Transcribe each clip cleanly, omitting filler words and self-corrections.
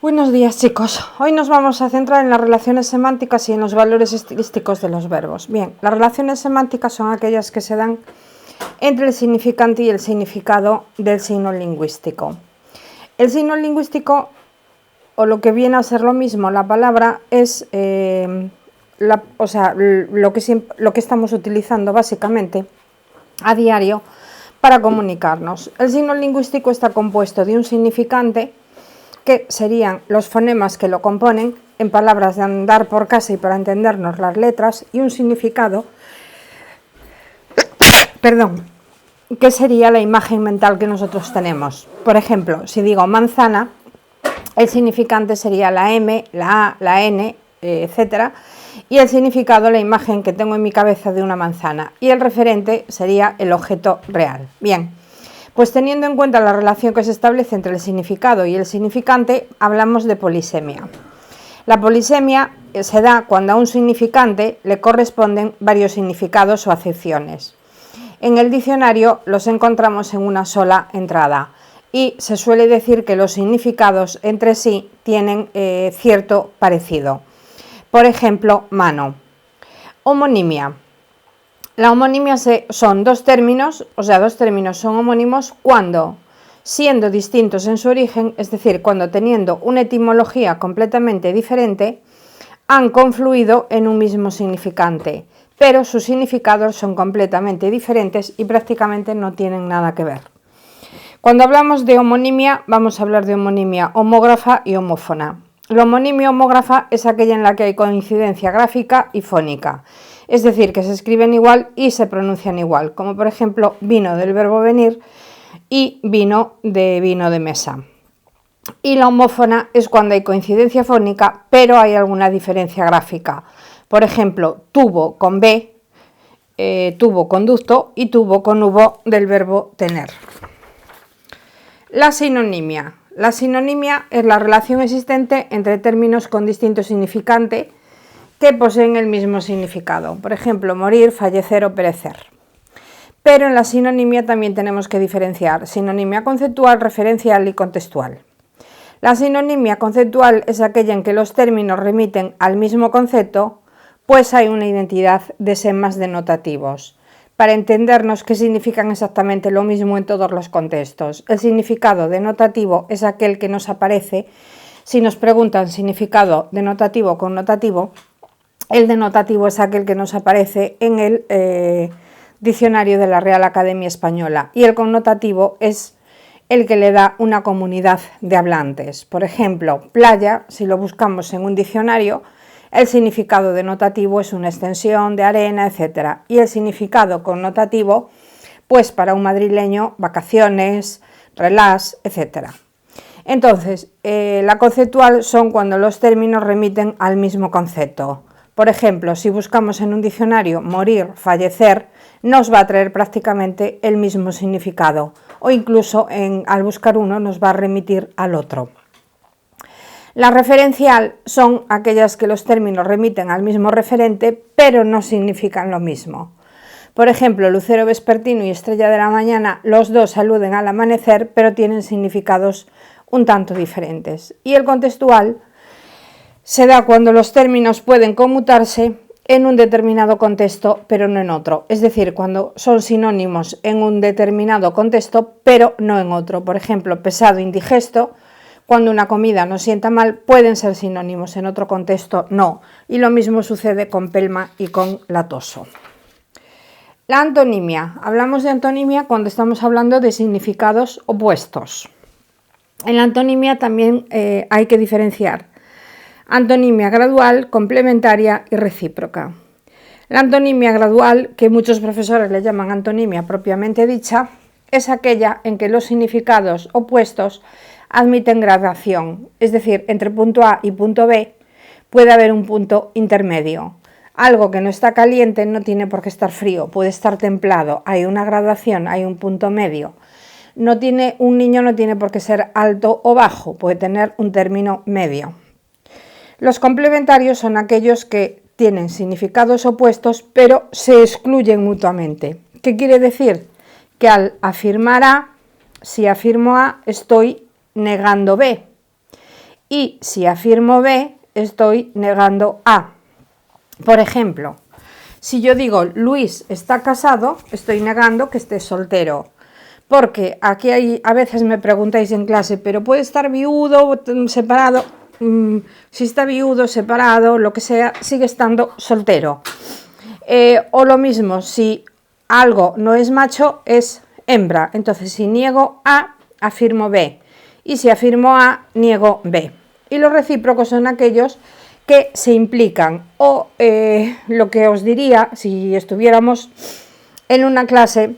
Buenos días, chicos. Hoy nos vamos a centrar en las relaciones semánticas y en los valores estilísticos de los verbos. Bien, las relaciones semánticas son aquellas que se dan entre el significante y el significado del signo lingüístico. El signo lingüístico, o lo que viene a ser lo mismo, la palabra, es lo que estamos utilizando básicamente a diario para comunicarnos. El signo lingüístico está compuesto de un significante, que serían los fonemas que lo componen, en palabras de andar por casa y para entendernos las letras, y un significado, que sería la imagen mental que nosotros tenemos. Por ejemplo, si digo manzana, el significante sería la M, la A, la N, etcétera, y el significado, la imagen que tengo en mi cabeza de una manzana, y el referente sería el objeto real. Bien. Pues teniendo en cuenta la relación que se establece entre el significado y el significante, hablamos de polisemia. La polisemia se da cuando a un significante le corresponden varios significados o acepciones. En el diccionario los encontramos en una sola entrada y se suele decir que los significados entre sí tienen cierto parecido. Por ejemplo, mano. Homonimia. La homonimia son dos términos son homónimos cuando, siendo distintos en su origen, es decir, cuando teniendo una etimología completamente diferente, han confluido en un mismo significante, pero sus significados son completamente diferentes y prácticamente no tienen nada que ver. Cuando hablamos de homonimia, vamos a hablar de homonimia homógrafa y homófona. La homonimia homógrafa es aquella en la que hay coincidencia gráfica y fónica, es decir, que se escriben igual y se pronuncian igual, como por ejemplo vino del verbo venir y vino de mesa. Y la homófona es cuando hay coincidencia fónica, pero hay alguna diferencia gráfica. Por ejemplo, tubo con B, tubo con ducto y tubo con V del verbo tener. La sinonimia. La sinonimia es la relación existente entre términos con distinto significante que poseen el mismo significado. Por ejemplo, morir, fallecer o perecer. Pero en la sinonimia también tenemos que diferenciar sinonimia conceptual, referencial y contextual. La sinonimia conceptual es aquella en que los términos remiten al mismo concepto, pues hay una identidad de semas denotativos, para entendernos qué significan exactamente lo mismo en todos los contextos. El significado denotativo es aquel que nos aparece si nos preguntan significado denotativo o connotativo. El denotativo es aquel que nos aparece en el diccionario de la Real Academia Española y el connotativo es el que le da una comunidad de hablantes. Por ejemplo, playa, si lo buscamos en un diccionario, el significado denotativo es una extensión de arena, etc. Y el significado connotativo, pues para un madrileño, vacaciones, relax, etc. Entonces, la conceptual son cuando los términos remiten al mismo concepto. Por ejemplo, si buscamos en un diccionario morir, fallecer, nos va a traer prácticamente el mismo significado o incluso al buscar uno nos va a remitir al otro. La referencial son aquellas que los términos remiten al mismo referente pero no significan lo mismo. Por ejemplo, lucero vespertino y estrella de la mañana, los dos aluden al amanecer pero tienen significados un tanto diferentes. Y el contextual se da cuando los términos pueden conmutarse en un determinado contexto, pero no en otro. Es decir, cuando son sinónimos en un determinado contexto, pero no en otro. Por ejemplo, pesado, indigesto, cuando una comida nos sienta mal, pueden ser sinónimos, en otro contexto no. Y lo mismo sucede con pelma y con latoso. La antonimia. Hablamos de antonimia cuando estamos hablando de significados opuestos. En la antonimia también hay que diferenciar antonimia gradual, complementaria y recíproca. La antonimia gradual, que muchos profesores le llaman antonimia propiamente dicha, es aquella en que los significados opuestos admiten gradación, es decir, entre punto A y punto B puede haber un punto intermedio. Algo que no está caliente no tiene por qué estar frío, puede estar templado, hay una gradación, hay un punto medio. Un niño no tiene por qué ser alto o bajo, puede tener un término medio. Los complementarios son aquellos que tienen significados opuestos pero se excluyen mutuamente. ¿Qué quiere decir? Que al afirmar A, si afirmo A, estoy negando B. y si afirmo B, estoy negando A. Por ejemplo, si yo digo Luis está casado, estoy negando que esté soltero. Porque aquí a veces me preguntáis en clase, ¿pero puede estar viudo, separado? Si está viudo, separado, lo que sea, sigue estando soltero. O lo mismo, si algo no es macho, es hembra. Entonces, si niego A, afirmo B. Y si afirmo A, niego B. Y los recíprocos son aquellos que se implican. O lo que os diría, si estuviéramos en una clase,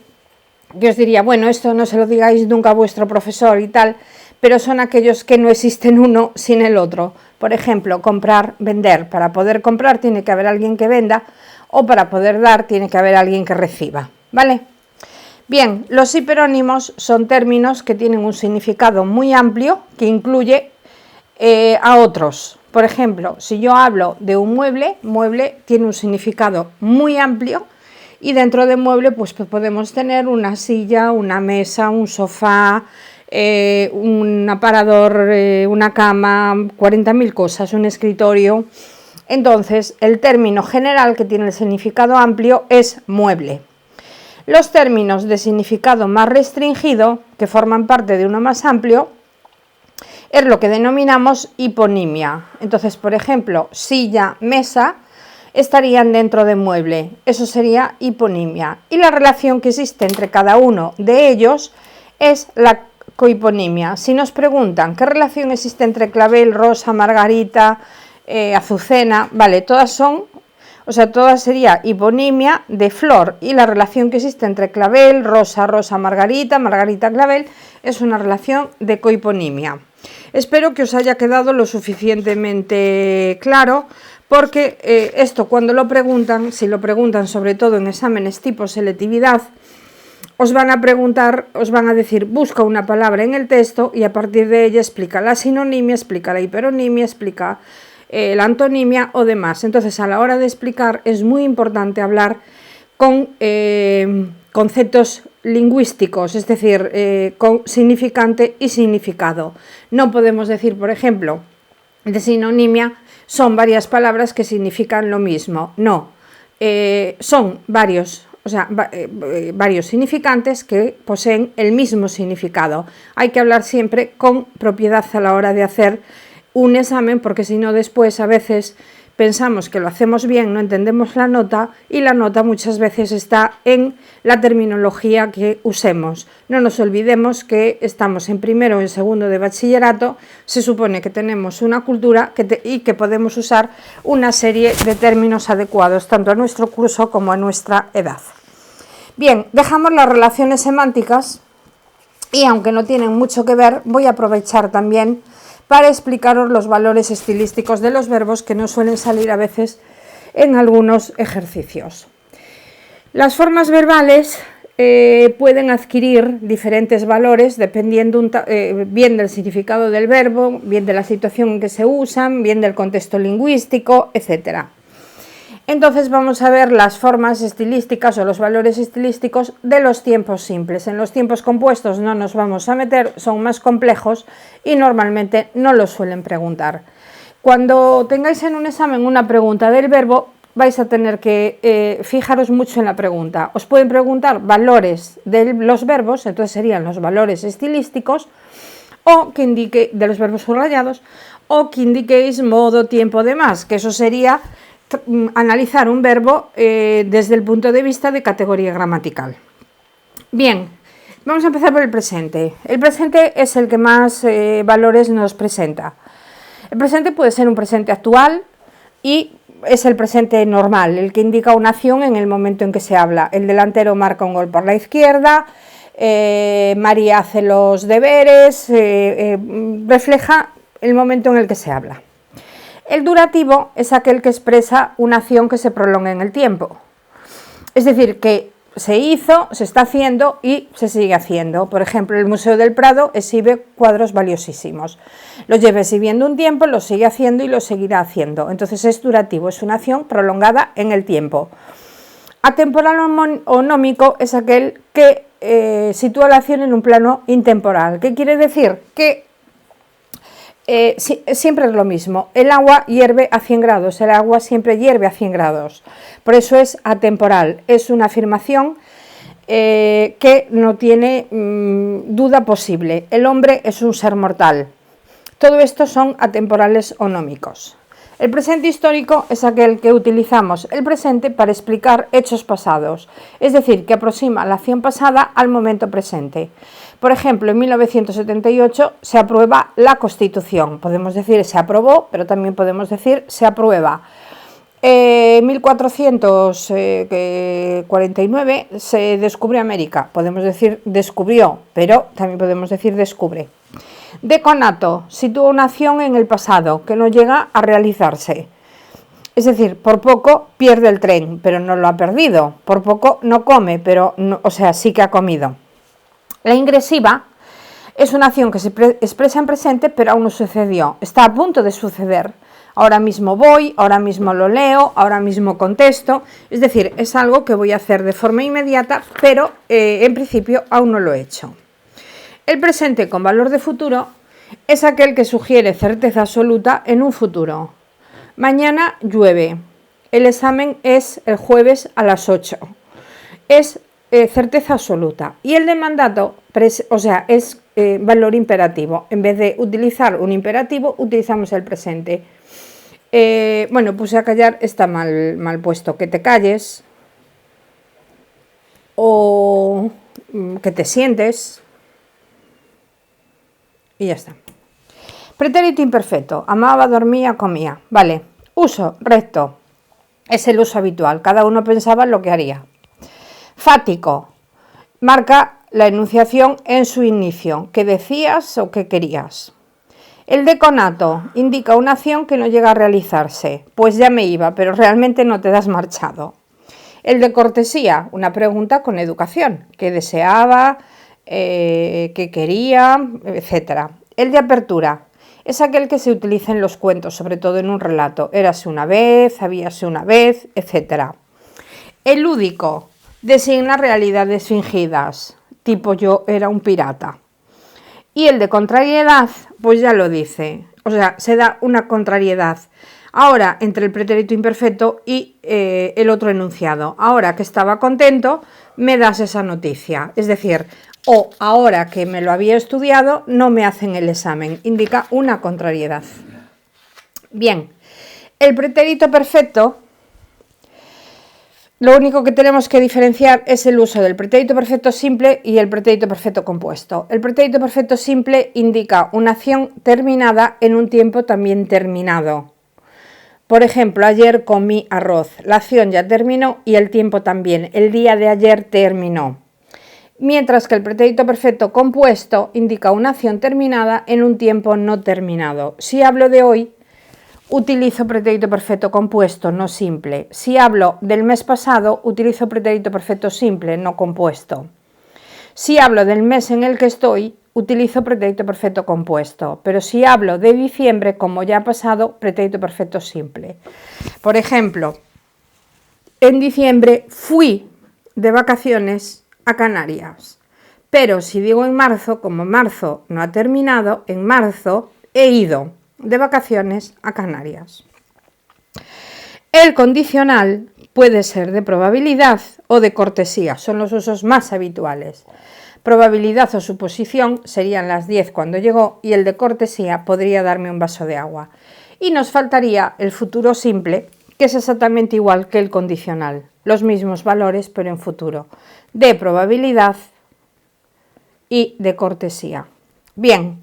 que os diría, bueno, esto no se lo digáis nunca a vuestro profesor y tal, pero son aquellos que no existen uno sin el otro. Por ejemplo, comprar, vender. Para poder comprar tiene que haber alguien que venda, o para poder dar tiene que haber alguien que reciba, ¿vale? Bien, los hiperónimos son términos que tienen un significado muy amplio que incluye a otros. Por ejemplo, si yo hablo de un mueble, mueble tiene un significado muy amplio y dentro de mueble pues podemos tener una silla, una mesa, un sofá, un aparador, una cama, 40.000 cosas, un escritorio. Entonces, el término general que tiene el significado amplio es mueble. Los términos de significado más restringido, que forman parte de uno más amplio, es lo que denominamos hiponimia. Entonces, por ejemplo, silla, mesa, estarían dentro de mueble. Eso sería hiponimia. Y la relación que existe entre cada uno de ellos es la cohiponimia. Si nos preguntan qué relación existe entre clavel, rosa, margarita, azucena, vale, todas son, o sea, todas sería hiponimia de flor, y la relación que existe entre clavel, rosa, rosa, margarita, margarita, clavel, es una relación de cohiponimia. Espero que os haya quedado lo suficientemente claro, porque esto cuando lo preguntan, si lo preguntan sobre todo en exámenes tipo selectividad, os van a preguntar, os van a decir, busca una palabra en el texto y a partir de ella explica la sinonimia, explica la hiperonimia, explica la antonimia o demás. Entonces, a la hora de explicar es muy importante hablar con conceptos lingüísticos, es decir, con significante y significado. No podemos decir, por ejemplo, de sinonimia son varias palabras que significan lo mismo. No, son varios, o sea, varios significantes que poseen el mismo significado. Hay que hablar siempre con propiedad a la hora de hacer un examen, porque si no después a veces pensamos que lo hacemos bien, no entendemos la nota, y la nota muchas veces está en la terminología que usemos. No nos olvidemos que estamos en primero o en segundo de bachillerato, se supone que tenemos una cultura y que podemos usar una serie de términos adecuados tanto a nuestro curso como a nuestra edad. Bien, dejamos las relaciones semánticas y aunque no tienen mucho que ver, voy a aprovechar también para explicaros los valores estilísticos de los verbos que nos suelen salir a veces en algunos ejercicios. Las formas verbales pueden adquirir diferentes valores dependiendo bien del significado del verbo, bien de la situación en que se usan, bien del contexto lingüístico, etc. Entonces vamos a ver las formas estilísticas o los valores estilísticos de los tiempos simples. En los tiempos compuestos no nos vamos a meter, son más complejos y normalmente no los suelen preguntar. Cuando tengáis en un examen una pregunta del verbo, vais a tener que fijaros mucho en la pregunta. Os pueden preguntar valores de los verbos, entonces serían los valores estilísticos, o que indique de los verbos subrayados, o que indiquéis modo, tiempo, demás, que eso sería analizar un verbo desde el punto de vista de categoría gramatical. Bien, vamos a empezar por el presente. El presente es el que más valores nos presenta. El presente puede ser un presente actual y es el presente normal, el que indica una acción en el momento en que se habla. El delantero marca un gol por la izquierda, María hace los deberes, refleja el momento en el que se habla. El durativo es aquel que expresa una acción que se prolonga en el tiempo. Es decir, que se hizo, se está haciendo y se sigue haciendo. Por ejemplo, el Museo del Prado exhibe cuadros valiosísimos. Los lleva exhibiendo un tiempo, los sigue haciendo y los seguirá haciendo. Entonces es durativo, es una acción prolongada en el tiempo. Atemporal o nómico es aquel que sitúa la acción en un plano intemporal. ¿Qué quiere decir? Que siempre es lo mismo. El agua hierve a 100 grados, el agua siempre hierve a 100 grados. Por eso es atemporal, es una afirmación que no tiene duda posible. El hombre es un ser mortal. Todo esto son atemporales onómicos. El presente histórico es aquel que utilizamos el presente para explicar hechos pasados, es decir, que aproxima la acción pasada al momento presente. Por ejemplo, en 1978 se aprueba la Constitución. Podemos decir se aprobó, pero también podemos decir se aprueba. En 1449 se descubre América. Podemos decir descubrió, pero también podemos decir descubre. Deconato, sitúa una acción en el pasado que no llega a realizarse. Es decir, por poco pierde el tren, pero no lo ha perdido. Por poco no come, pero no, o sea, sí que ha comido. La ingresiva es una acción que se expresa en presente, pero aún no sucedió. Está a punto de suceder. Ahora mismo voy, ahora mismo lo leo, ahora mismo contesto. Es decir, es algo que voy a hacer de forma inmediata, pero en principio aún no lo he hecho. El presente con valor de futuro es aquel que sugiere certeza absoluta en un futuro. Mañana llueve. El examen es el jueves a las 8. Es certeza absoluta. Y el de mandato, o sea, es valor imperativo. En vez de utilizar un imperativo, utilizamos el presente. Bueno, puse a callar, está mal puesto. Que te calles. O que te sientes. Y ya está. Pretérito imperfecto. Amaba, dormía, comía. Vale. Uso recto. Es el uso habitual. Cada uno pensaba en lo que haría. Fático. Marca la enunciación en su inicio. ¿Qué decías o qué querías? El deconato indica una acción que no llega a realizarse. Pues ya me iba, pero realmente no te das marchado. El de cortesía. Una pregunta con educación. ¿Qué deseaba? Que quería, etc. El de apertura es aquel que se utiliza en los cuentos, sobre todo en un relato. Érase una vez, habíase una vez, etc. El lúdico designa realidades fingidas, tipo yo era un pirata. Y el de contrariedad, pues ya lo dice, o sea, se da una contrariedad. Ahora entre el pretérito imperfecto y el otro enunciado. Ahora que estaba contento, me das esa noticia. Es decir, o ahora que me lo había estudiado, no me hacen el examen. Indica una contrariedad. Bien, el pretérito perfecto, lo único que tenemos que diferenciar es el uso del pretérito perfecto simple y el pretérito perfecto compuesto. El pretérito perfecto simple indica una acción terminada en un tiempo también terminado. Por ejemplo, ayer comí arroz. La acción ya terminó y el tiempo también. El día de ayer terminó. Mientras que el pretérito perfecto compuesto indica una acción terminada en un tiempo no terminado. Si hablo de hoy, utilizo pretérito perfecto compuesto, no simple. Si hablo del mes pasado, utilizo pretérito perfecto simple, no compuesto. Si hablo del mes en el que estoy, utilizo pretérito perfecto compuesto. Pero si hablo de diciembre, como ya ha pasado, pretérito perfecto simple. Por ejemplo, en diciembre fui de vacaciones a Canarias. Pero si digo en marzo, como marzo no ha terminado, en marzo he ido de vacaciones a Canarias. El condicional puede ser de probabilidad o de cortesía, son los usos más habituales. Probabilidad o suposición serían las 10 cuando llegó y el de cortesía podría darme un vaso de agua. Y nos faltaría el futuro simple, que es exactamente igual que el condicional, los mismos valores pero en futuro, de probabilidad y de cortesía. Bien,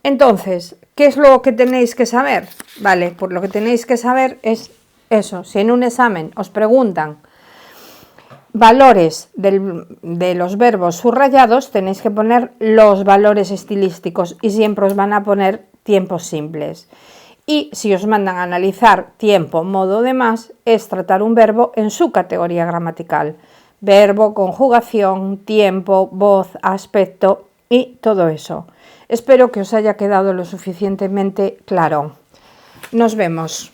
entonces, ¿qué es lo que tenéis que saber? Vale, pues lo que tenéis que saber es eso. Si en un examen os preguntan valores de los verbos subrayados, tenéis que poner los valores estilísticos y siempre os van a poner tiempos simples. Y si os mandan a analizar tiempo, modo, demás, es tratar un verbo en su categoría gramatical. Verbo, conjugación, tiempo, voz, aspecto y todo eso. Espero que os haya quedado lo suficientemente claro. Nos vemos.